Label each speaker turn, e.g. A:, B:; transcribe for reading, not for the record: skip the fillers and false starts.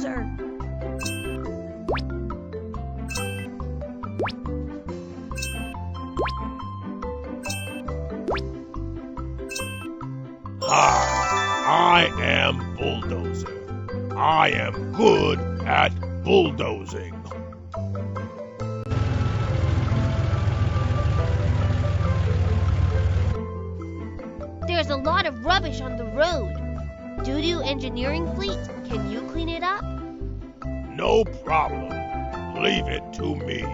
A: bulldozer.
B: Hi, I am Bulldozer. I am good at bulldozing.
A: There's a lot of rubbish on the road. Doo-doo engineering fleet, can you clean it up?
B: No problem. Leave it to me.